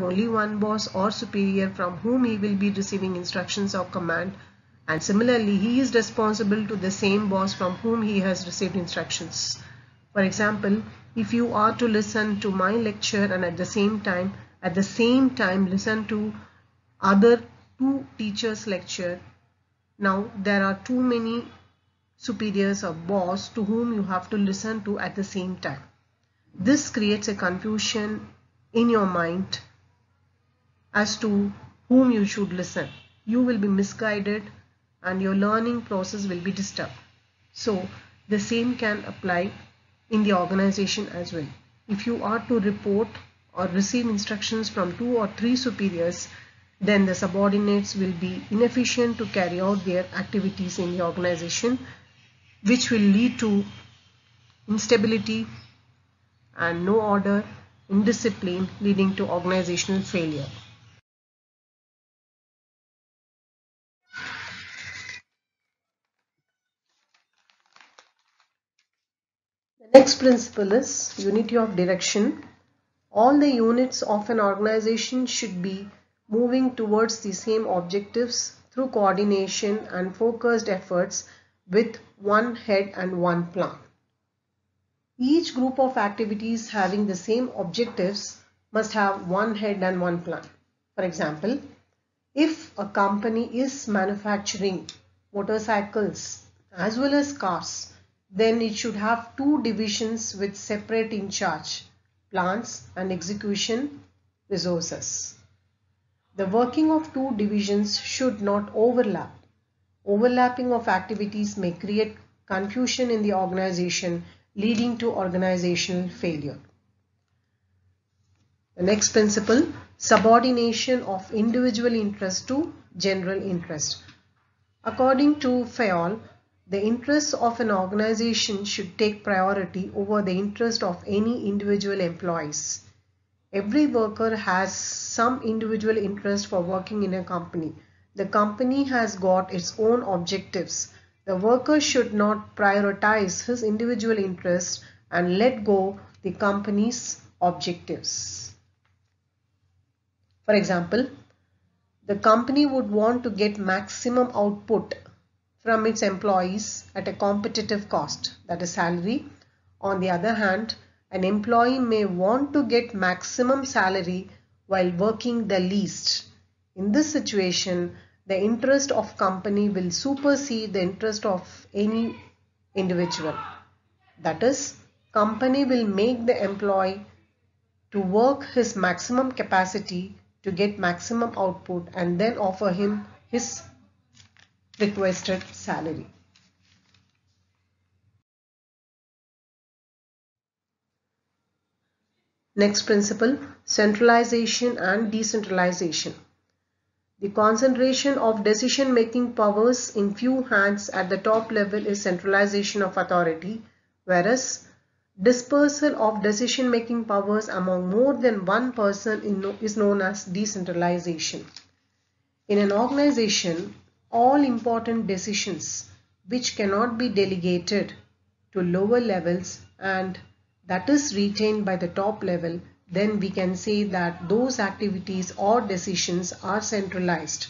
only one boss or superior from whom he will be receiving instructions or command, and similarly he is responsible to the same boss from whom he has received instructions. For example, if you are to listen to my lecture and at the same time listen to other two teachers' lecture, now there are too many superiors or boss to whom you have to listen to at the same time. This creates a confusion in your mind as to whom you should listen. You will be misguided and your learning process will be disturbed. So the same can apply in the organization as well. If you are to report or receive instructions from 2 or 3 superiors, then the subordinates will be inefficient to carry out their activities in the organization, which will lead to instability and no order, indiscipline, leading to organizational failure. The next principle is unity of direction. All the units of an organization should be moving towards the same objectives through coordination and focused efforts with one head and one plan. Each group of activities having the same objectives must have one head and one plan. For example, if a company is manufacturing motorcycles as well as cars, then it should have 2 divisions with separate in charge, plans and execution resources. The working of 2 divisions should not overlap. Overlapping of activities may create confusion in the organization, leading to organizational failure. The next principle, subordination of individual interest to general interest. According to Fayol, the interests of an organization should take priority over the interest of any individual employees. Every worker has some individual interest for working in a company. The company has got its own objectives. The worker should not prioritize his individual interest and let go the company's objectives. For example, the company would want to get maximum output from its employees at a competitive cost, that is salary. On the other hand, an employee may want to get maximum salary while working the least. In this situation, the interest of company will supersede the interest of any individual. That is, company will make the employee to work his maximum capacity to get maximum output and then offer him his requested salary. Next principle, centralization and decentralization. The concentration of decision-making powers in few hands at the top level is centralization of authority, whereas dispersal of decision-making powers among more than one person is known as decentralization. In an organization, all important decisions which cannot be delegated to lower levels and that is retained by the top level, then we can say that those activities or decisions are centralized.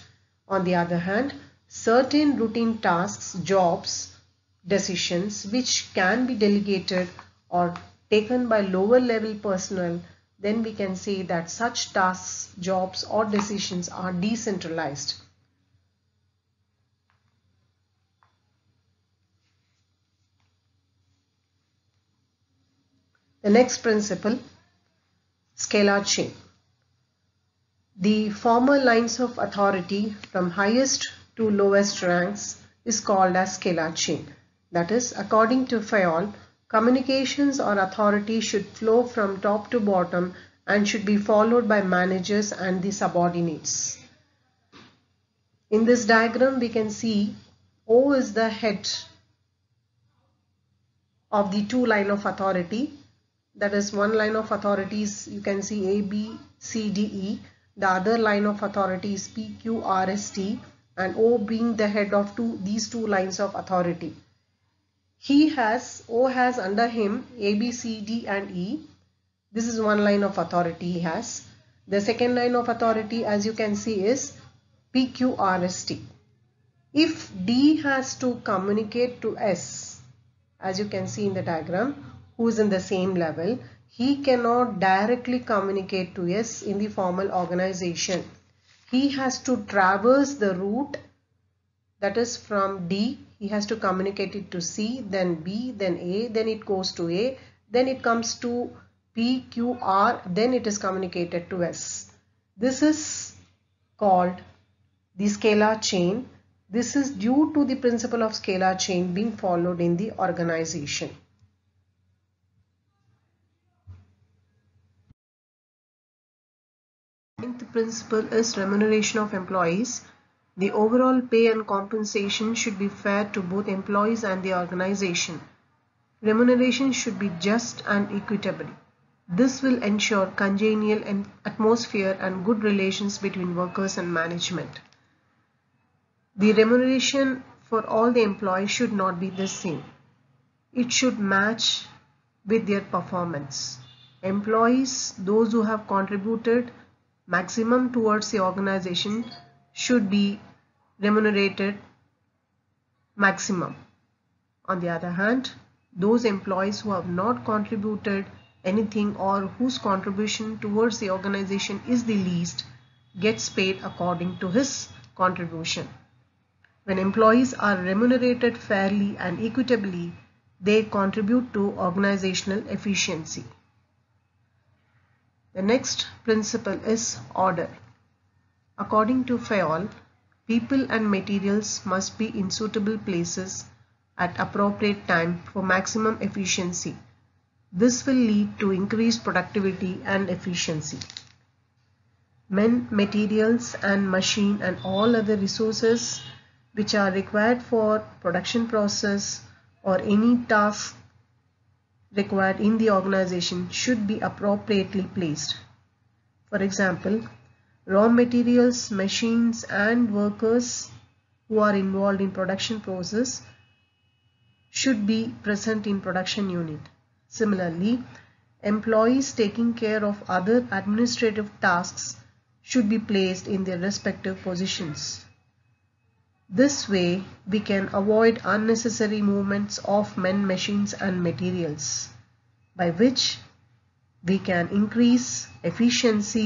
On the other hand, certain routine tasks, jobs, decisions which can be delegated or taken by lower level personnel, then we can say that such tasks, jobs or decisions are decentralized. The next principle, scalar chain. The former lines of authority from highest to lowest ranks is called as scalar chain. That is, according to Fayol, communications or authority should flow from top to bottom and should be followed by managers and the subordinates. In this diagram, we can see O is the head of the 2 line of authority. That is, one line of authority is, you can see A, B, C, D, E. The other line of authority is P, Q, R, S, T, and O being the head of these 2 lines of authority. O has under him A, B, C, D and E. This is one line of authority he has. The second line of authority, as you can see, is PQRST. If D has to communicate to S, as you can see in the diagram, who is in the same level, he cannot directly communicate to S in the formal organization. He has to traverse the route, that is from D, he has to communicate it to C, then B, then A, then it goes to A, then it comes to P, Q, R, then it is communicated to S. This is called the scalar chain. This is due to the principle of scalar chain being followed in the organization. The principle is remuneration of employees. The overall pay and compensation should be fair to both employees and the organization. Remuneration should be just and equitable. This will ensure congenial atmosphere and good relations between workers and management. The remuneration for all the employees should not be the same. It should match with their performance. Employees, those who have contributed maximum towards the organization, should be remunerated maximum. On the other hand, those employees who have not contributed anything or whose contribution towards the organization is the least gets paid according to his contribution. When employees are remunerated fairly and equitably, they contribute to organizational efficiency. The next principle is order. According to Fayol, people and materials must be in suitable places at appropriate time for maximum efficiency. This will lead to increased productivity and efficiency. Men, materials and machine and all other resources which are required for production process or any task required in the organization should be appropriately placed. For example, raw materials, machines and workers who are involved in production process should be present in production unit. Similarly, employees taking care of other administrative tasks should be placed in their respective positions. This way, we can avoid unnecessary movements of men, machines and materials, by which we can increase efficiency